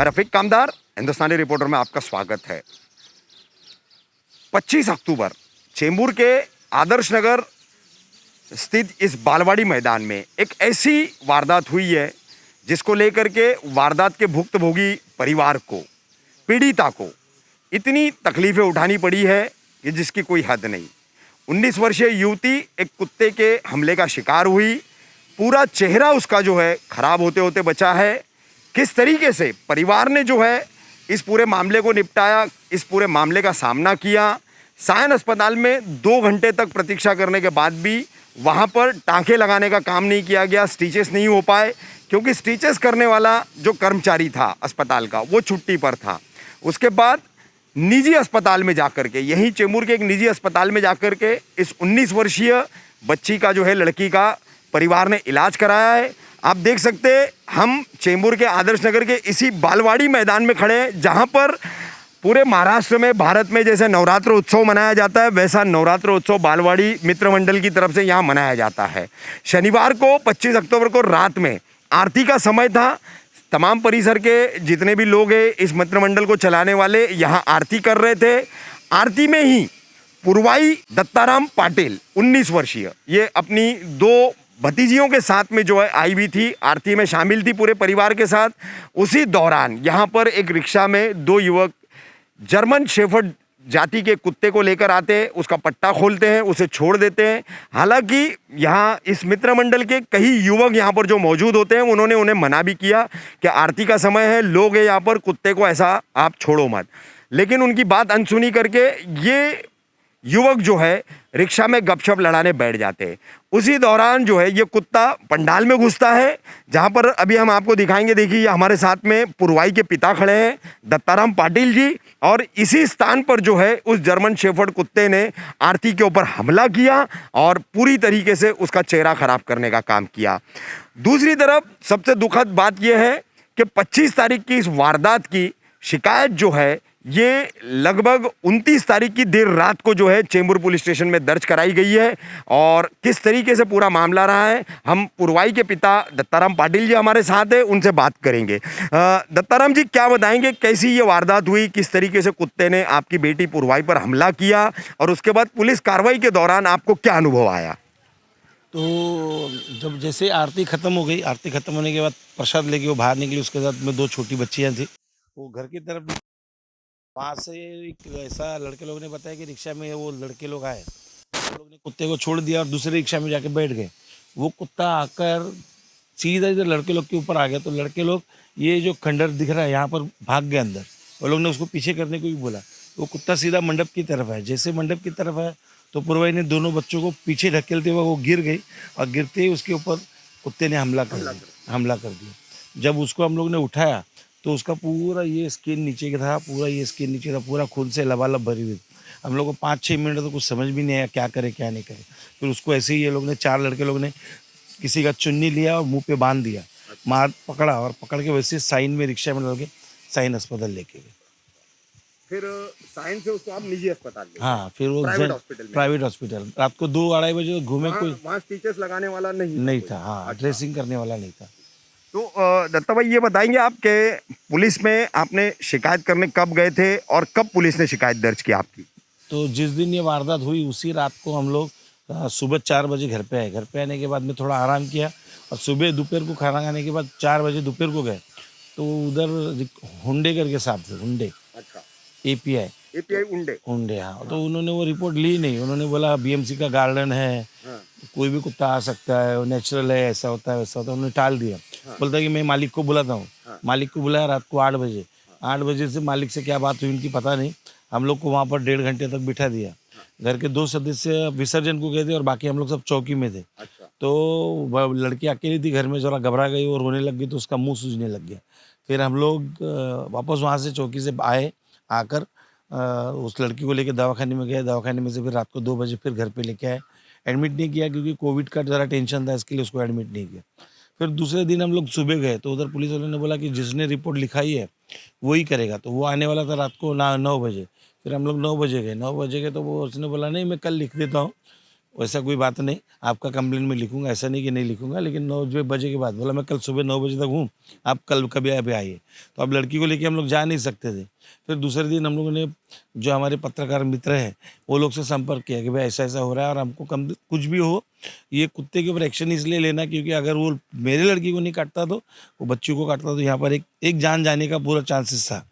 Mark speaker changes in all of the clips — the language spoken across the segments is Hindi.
Speaker 1: मैं रफीक कामदार, हिंदुस्तानी रिपोर्टर में आपका स्वागत है। 25 अक्टूबर चेंबूर के आदर्श नगर स्थित इस बालवाड़ी मैदान में एक ऐसी वारदात हुई है जिसको लेकर के वारदात के भुक्तभोगी परिवार को, पीड़िता को इतनी तकलीफ़ें उठानी पड़ी है कि जिसकी कोई हद नहीं। 19 वर्षीय युवती एक कुत्ते के हमले का शिकार हुई। पूरा चेहरा उसका जो है खराब होते होते बचा है। किस तरीके से परिवार ने जो है इस पूरे मामले को निपटाया, इस पूरे मामले का सामना किया। सायन अस्पताल में 2 घंटे तक प्रतीक्षा करने के बाद भी वहाँ पर टाँके लगाने का काम नहीं किया गया, स्टिचेस नहीं हो पाए, क्योंकि स्टिचेस करने वाला जो कर्मचारी था अस्पताल का वो छुट्टी पर था। उसके बाद निजी अस्पताल में जाकर के, यहीं चेंबूर के एक निजी अस्पताल में जाकर के इस 19 वर्षीय बच्ची का जो है, लड़की का परिवार ने इलाज कराया है। आप देख सकते हैं, हम चेंबूर के आदर्श नगर के इसी बालवाड़ी मैदान में खड़े हैं, जहां पर पूरे महाराष्ट्र में, भारत में जैसे नवरात्र उत्सव मनाया जाता है, वैसा नवरात्र उत्सव बालवाड़ी मित्र मंडल की तरफ से यहाँ मनाया जाता है। शनिवार को 25 अक्टूबर को रात में आरती का समय था। तमाम परिसर के जितने भी लोग हैं, इस मित्र मंडल को चलाने वाले, यहाँ आरती कर रहे थे। आरती में ही पुरवाई दत्ताराम पाटिल 19 वर्षीय, ये अपनी 2 भतीजियों के साथ में जो है आई हुई थी, आरती में शामिल थी पूरे परिवार के साथ। उसी दौरान यहाँ पर एक रिक्शा में 2 युवक जर्मन शेफर्ड जाति के कुत्ते को लेकर आते हैं, उसका पट्टा खोलते हैं, उसे छोड़ देते हैं। हालांकि यहाँ इस मित्र मंडल के कई युवक यहाँ पर जो मौजूद होते हैं, उन्होंने उन्हें मना भी किया कि आरती का समय है, लोग हैं यहाँ पर, कुत्ते को ऐसा आप छोड़ो मत। लेकिन उनकी बात अनसुनी करके ये युवक जो है रिक्शा में गपशप लड़ाने बैठ जाते हैं। उसी दौरान जो है ये कुत्ता पंडाल में घुसता है, जहां पर अभी हम आपको दिखाएंगे। देखिए, हमारे साथ में पुरवाई के पिता खड़े हैं, दत्ताराम पाटिल जी, और इसी स्थान पर जो है उस जर्मन शेफर्ड कुत्ते ने आरती के ऊपर हमला किया और पूरी तरीके से उसका चेहरा खराब करने का काम किया। दूसरी तरफ सबसे दुखद बात यह है कि 25 तारीख की इस वारदात की शिकायत जो है ये लगभग 29 तारीख की देर रात को जो है चेंबूर पुलिस स्टेशन में दर्ज कराई गई है। और किस तरीके से पूरा मामला रहा है, हम पुरवाई के पिता दत्ताराम पाटिल जी हमारे साथ हैं, उनसे बात करेंगे। दत्ताराम जी, क्या बताएंगे, कैसी ये वारदात हुई, किस तरीके से कुत्ते ने आपकी बेटी पुरवाई पर हमला किया, और उसके बाद पुलिस कार्रवाई के दौरान आपको क्या अनुभव आया?
Speaker 2: तो जब जैसे आरती ख़त्म हो गई, आरती ख़त्म होने के बाद प्रसाद लेके वो बाहर निकली, उसके साथ में 2 छोटी बच्चियाँ थी। वो घर की तरफ, वहाँ से एक ऐसा लड़के लोग ने बताया कि रिक्शा में वो लड़के लोग आए, वो लोग ने कुत्ते को छोड़ दिया और दूसरे रिक्शा में जाके बैठ गए। वो कुत्ता आकर सीधा इधर लड़के लोग के ऊपर आ गया। तो लड़के लोग, ये जो खंडर दिख रहा है यहाँ पर, भाग गए अंदर। वो लोग ने उसको पीछे करने को भी बोला। वो कुत्ता सीधा मंडप की तरफ है। जैसे मंडप की तरफ है तो पुरवाई ने दोनों बच्चों को पीछे धकेलते हुए वो गिर गई, और गिरते ही उसके ऊपर कुत्ते ने हमला कर दिया। जब उसको हम लोग ने उठाया तो उसका पूरा ये स्किन नीचे का था, पूरा ये स्किन नीचे था, पूरा खून से लबालब भरी हुई। हम लोग को 5-6 मिनट तो कुछ समझ भी नहीं आया क्या करे क्या नहीं करे। फिर उसको ऐसे ही ये लोग ने, 4 लड़के लोग ने किसी का चुन्नी लिया और मुंह पे बांध दिया, मार पकड़ा, और पकड़ के वैसे साइन में रिक्शा में डाल के साइन अस्पताल लेके गए।
Speaker 1: फिर साइंस से उसको आप निजी अस्पताल ले गए?
Speaker 2: हाँ, फिर वो प्राइवेट हॉस्पिटल रात को 2-2:30 बजे घूमे। कोई
Speaker 1: वहाँ स्टिचेस लगाने वाला
Speaker 2: नहीं था। हाँ, ड्रेसिंग करने वाला नहीं था।
Speaker 1: तो दत्ता भाई, ये बताएंगे आप कि पुलिस में आपने शिकायत करने कब गए थे और कब पुलिस ने शिकायत दर्ज की आपकी?
Speaker 2: तो जिस दिन ये वारदात हुई उसी रात को हम लोग सुबह 4 बजे घर पे आए। घर पे आने के बाद में थोड़ा आराम किया, और सुबह दोपहर को खाना खाने के बाद 4 बजे दोपहर को गए। तो उधर हुंडे करके साहब थे, हुंडे,
Speaker 1: अच्छा,
Speaker 2: एपीआई उंडे। हाँ, तो उन्होंने वो रिपोर्ट ली नहीं। उन्होंने बोला बीएमसी का गार्डन है,
Speaker 1: हाँ,
Speaker 2: कोई भी कुत्ता आ सकता है, वो नेचुरल है, ऐसा होता है वैसा होता है। उन्होंने टाल दिया।
Speaker 1: हाँ,
Speaker 2: बोलता है कि मैं मालिक को बुलाता हूँ।
Speaker 1: हाँ,
Speaker 2: मालिक को बुलाया रात को 8 बजे। 8 बजे से मालिक से क्या बात हुई उनकी पता नहीं। हम लोग को वहाँ पर 1.5 घंटे तक बिठा दिया। घर के 2 सदस्य विसर्जन को गए थे और बाकी हम लोग सब चौकी में थे।
Speaker 1: अच्छा,
Speaker 2: तो लड़की अकेली थी घर में, ज़रा घबरा गई और रोने लग गई, तो उसका मुंह सूजने लग गया। फिर हम लोग वापस वहाँ से चौकी से आए, आकर उस लड़की को लेकर दवाखाने में गए। दवाखाने में से फिर रात को 2 बजे फिर घर पे लेके आए। एडमिट नहीं किया क्योंकि कोविड का ज़रा टेंशन था, इसके लिए उसको एडमिट नहीं किया। फिर दूसरे दिन हम लोग सुबह गए तो उधर पुलिस वालों ने बोला कि जिसने रिपोर्ट लिखाई है वही करेगा। तो वो आने वाला था रात को 9 बजे। फिर हम लोग 9 बजे गए। 9 बजे गए तो वो उसने बोला नहीं, मैं कल लिख देता हूँ, वैसा कोई बात नहीं, आपका कंप्लेंट में लिखूंगा, ऐसा नहीं कि नहीं लिखूंगा, लेकिन 9 बजे के बाद बोला मैं कल सुबह 9 बजे तक हूँ, आप कल कभी अभी आइए। तो अब लड़की को लेके हम लोग जा नहीं सकते थे। फिर दूसरे दिन हम लोगों ने जो हमारे पत्रकार मित्र हैं वो लोग से संपर्क किया कि भाई ऐसा ऐसा हो रहा है और हमको कम कुछ भी हो ये कुत्ते के ऊपर एक्शन इसलिए लेना क्योंकि अगर वो मेरे लड़की को नहीं काटता तो वो बच्ची को काटता तो यहाँ पर एक जान जाने का पूरा चांसेस था,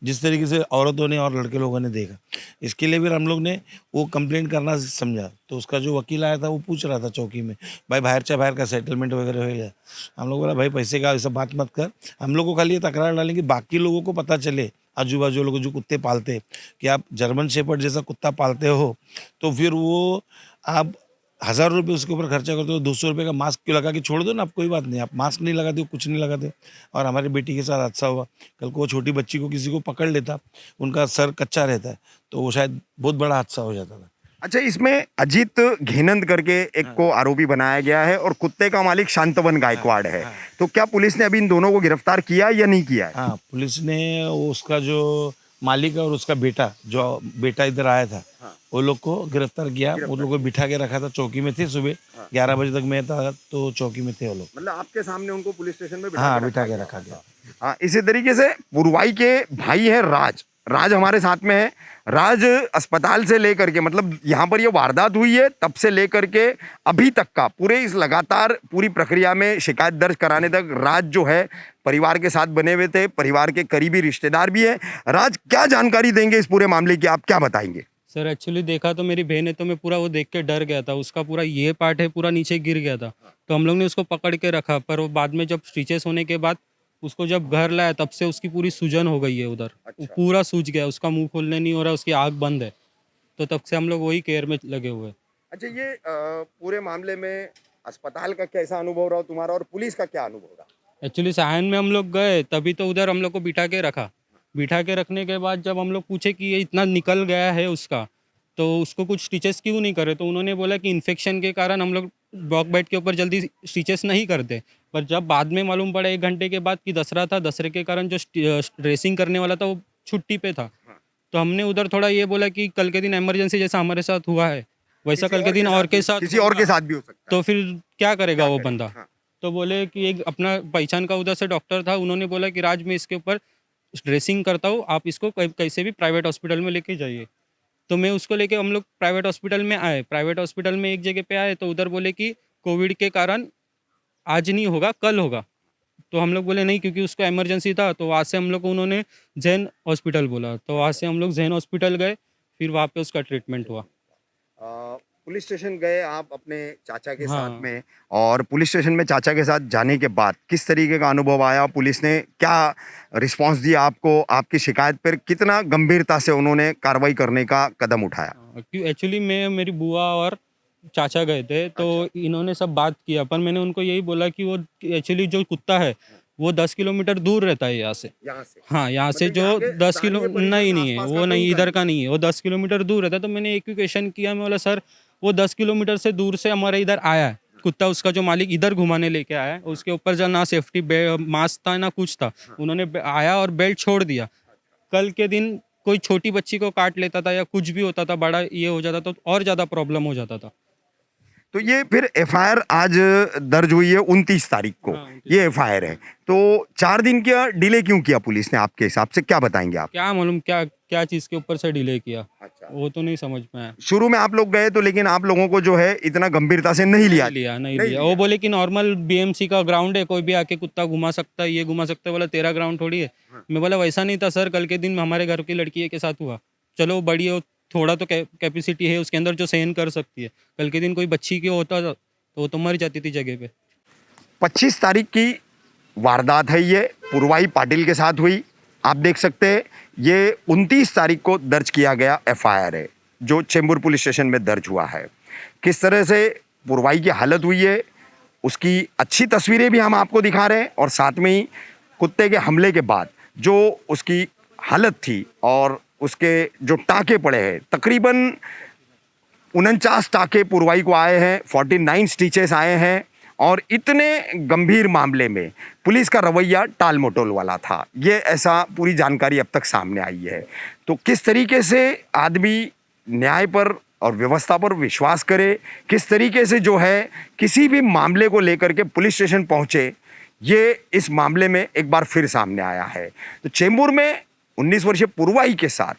Speaker 2: जिस तरीके से औरतों ने और लड़के लोगों ने देखा। इसके लिए फिर हम लोग ने वो कंप्लेंट करना समझा। तो उसका जो वकील आया था वो पूछ रहा था चौकी में, भाई बाहर का सेटलमेंट वगैरह हो गया। हम लोग बोला भाई पैसे का ऐसा बात मत कर, हम लोग को खाली ये तकरार डालेंगे, बाकी लोगों को पता चले, आजू बाजू लोग जो कुत्ते पालते कि आप जर्मन शेपर्ड जैसा कुत्ता पालते हो तो फिर वो आप 1000 रुपये उसके ऊपर खर्चा करते हो, 200 रुपये का मास्क क्यों लगा के छोड़ दो ना, आप कोई बात नहीं, आप मास्क नहीं लगाते हो, कुछ नहीं लगाते। और हमारी बेटी के साथ हादसा हुआ, कल को वो छोटी बच्ची को किसी को पकड़ लेता, उनका सर कच्चा रहता है तो वो शायद बहुत बड़ा हादसा हो जाता था।
Speaker 1: अच्छा, इसमें अजीत घेनंद करके एक को आरोपी बनाया गया है और कुत्ते का मालिक शांतवन गायकवाड़ है। तो क्या पुलिस ने अभी इन दोनों को गिरफ्तार किया या नहीं किया है?
Speaker 2: हाँ, पुलिस ने उसका जो मालिक है और उसका बेटा, जो बेटा इधर आया था, वो लोग को गिरफ्तार किया। वो लोग को बिठा के रखा था, चौकी में थे, सुबह 11 बजे तक मैं था तो चौकी में थे वो लोग।
Speaker 1: मतलब आपके सामने उनको पुलिस स्टेशन में
Speaker 2: हाँ, बिठा के रखा गया।
Speaker 1: हाँ, इसी तरीके से पुरवाई के भाई है राज हमारे साथ में है। राज अस्पताल से लेकर के, मतलब यहाँ पर ये वारदात हुई है तब से लेकर के अभी तक का पूरे इस लगातार पूरी प्रक्रिया में शिकायत दर्ज कराने तक राज जो है परिवार के साथ बने हुए थे, परिवार के करीबी रिश्तेदार भी है। राज, क्या जानकारी देंगे इस पूरे मामले की, आप क्या बताएंगे?
Speaker 3: सर एक्चुअली देखा तो मेरी बहन है, तो मैं पूरा वो देख के डर गया था। उसका पूरा ये पार्ट है पूरा नीचे गिर गया था, तो हम लोग ने उसको पकड़ के रखा, पर वो बाद में जब स्टिचेस होने के बाद उसको जब घर लाया तब से उसकी पूरी सूजन हो गई है उधर। वो पूरा सूज गया, उसका मुंह खोलने नहीं हो रहा, उसकी आँख बंद है, तो तब से हम लोग वही केयर में लगे हुए हैं।
Speaker 1: अच्छा, ये पूरे मामले में अस्पताल का कैसा अनुभव रहा तुम्हारा और पुलिस का क्या अनुभव रहा?
Speaker 3: एक्चुअली सायन में हम लोग गए तभी तो उधर हम लोग को बिठा के रखा। बिठा के रखने के बाद जब हम लोग पूछे कि ये इतना निकल गया है उसका, तो उसको कुछ स्टिचेस क्यों नहीं करे, तो उन्होंने बोला कि इन्फेक्शन के कारण हम लोग ब्लॉक बेड के ऊपर जल्दी स्टिचेस नहीं करते। पर जब बाद में मालूम पड़ा 1 घंटे के बाद कि दसरा था, दसरे के कारण जो ड्रेसिंग करने वाला था वो छुट्टी पे था, तो हमने उधर थोड़ा ये बोला कि कल के दिन इमरजेंसी जैसा हमारे साथ हुआ है वैसा कल के दिन और के साथ
Speaker 1: किसी और के साथ भी हो सकता है,
Speaker 3: तो फिर क्या करेगा वो बंदा।
Speaker 1: हाँ।
Speaker 3: तो बोले कि एक अपना पहचान का उधर से डॉक्टर था, उन्होंने बोला कि राज मैं इसके ऊपर ड्रेसिंग करता हूँ, आप इसको कैसे भी प्राइवेट हॉस्पिटल में लेके जाइए। तो मैं उसको लेके हम लोग प्राइवेट हॉस्पिटल में आए। प्राइवेट हॉस्पिटल में एक जगह पे आए तो उधर बोले कि कोविड के कारण आज नहीं होगा, कल होगा। तो हम लोग बोले नहीं, क्योंकि उसको इमरजेंसी था। तो वहाँ से हम लोग को उन्होंने जैन हॉस्पिटल बोला, तो वहाँ से हम लोग जैन हॉस्पिटल गए, फिर वहाँ पे उसका ट्रीटमेंट हुआ।
Speaker 1: पुलिस स्टेशन गए आप अपने चाचा के
Speaker 3: हाँ।
Speaker 1: साथ में, और पुलिस स्टेशन में चाचा के साथ जाने के बाद किस तरीके का अनुभव आया? पुलिस ने क्या रिस्पांस दिया आपको? आपकी शिकायत पर कितना गंभीरता से उन्होंने कार्रवाई करने का कदम उठाया?
Speaker 3: एक्चुअली मैं, मेरी बुआ और चाचा गए थे, तो इन्होंने सब बात किया, पर मैंने उनको यही बोला कि वो एक्चुअली जो कुत्ता है वो 10 किलोमीटर दूर रहता है यहाँ से। हाँ, यहाँ से जो 10 किलो नहीं है, वो नहीं, इधर का नहीं है, वो 10 किलोमीटर दूर रहता है। तो मैंने एक ही क्वेश्चन किया, मैं बोला सर वो 10 किलोमीटर से दूर से हमारे इधर आया है कुत्ता, उसका जो मालिक इधर घुमाने लेके आया है, उसके ऊपर जो ना सेफ्टी मास्क था ना कुछ था, उन्होंने आया और बेल्ट छोड़ दिया। कल के दिन कोई छोटी बच्ची को काट लेता था या कुछ भी होता था, बड़ा ये हो जाता तो और ज़्यादा प्रॉब्लम हो जाता था।
Speaker 1: तो ये फिर एफआईआर आज दर्ज हुई है 29 तारीख को।
Speaker 3: हाँ, 29
Speaker 1: ये एफआईआर है, तो 4 दिन का डिले क्यों किया पुलिस ने आपके हिसाब से, क्या बताएंगे आप?
Speaker 3: क्या मालूम क्या क्या चीज़ के ऊपर से डिले किया,
Speaker 1: अच्छा,
Speaker 3: वो तो नहीं समझ में आया।
Speaker 1: शुरू में आप लोग गए तो, लेकिन आप लोगों को जो है इतना गंभीरता से नहीं लिया।
Speaker 3: नहीं लिया। वो बोले कि नॉर्मल बीएमसी का ग्राउंड है, कोई भी आके कुत्ता घुमा सकता है, ये घुमा सकता है। बोला तेरा ग्राउंड थोड़ी है। मैं बोला वैसा नहीं था सर, कल के दिन हमारे घर की लड़की के साथ हुआ। चलो वो बड़ी है, थोड़ा तो कैपेसिटी है उसके अंदर जो सहन कर सकती है। कल के दिन कोई बच्ची की होता था तो वो तो मर जाती थी जगह पे।
Speaker 1: 25 तारीख की वारदात है, ये पुरवाई पाटिल के साथ हुई। आप देख सकते हैं ये 29 तारीख को दर्ज किया गया एफआईआर है, जो चेंबूर पुलिस स्टेशन में दर्ज हुआ है। किस तरह से पुरवाई की हालत हुई है उसकी अच्छी तस्वीरें भी हम आपको दिखा रहे हैं, और साथ में ही कुत्ते के हमले के बाद जो उसकी हालत थी और उसके जो टाँके पड़े हैं, तकरीबन 49 टाँके पुरवाई को आए हैं, 49 स्टिचेस आए हैं, और इतने गंभीर मामले में पुलिस का रवैया टाल मटोल वाला था। ये ऐसा पूरी जानकारी अब तक सामने आई है। तो किस तरीके से आदमी न्याय पर और व्यवस्था पर विश्वास करे, किस तरीके से जो है किसी भी मामले को लेकर के पुलिस स्टेशन पहुंचे, ये इस मामले में एक बार फिर सामने आया है। तो चेंबूर में 19 वर्षीय पूर्वाई के साथ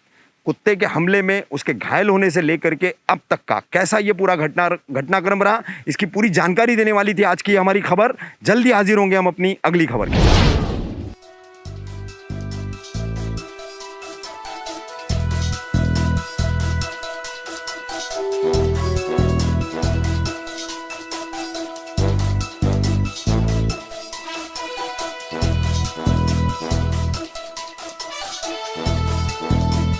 Speaker 1: कुत्ते के हमले में उसके घायल होने से लेकर के अब तक का कैसा ये पूरा घटनाक्रम रहा, इसकी पूरी जानकारी देने वाली थी आज की हमारी खबर। जल्दी हाजिर होंगे हम अपनी अगली खबर के साथ।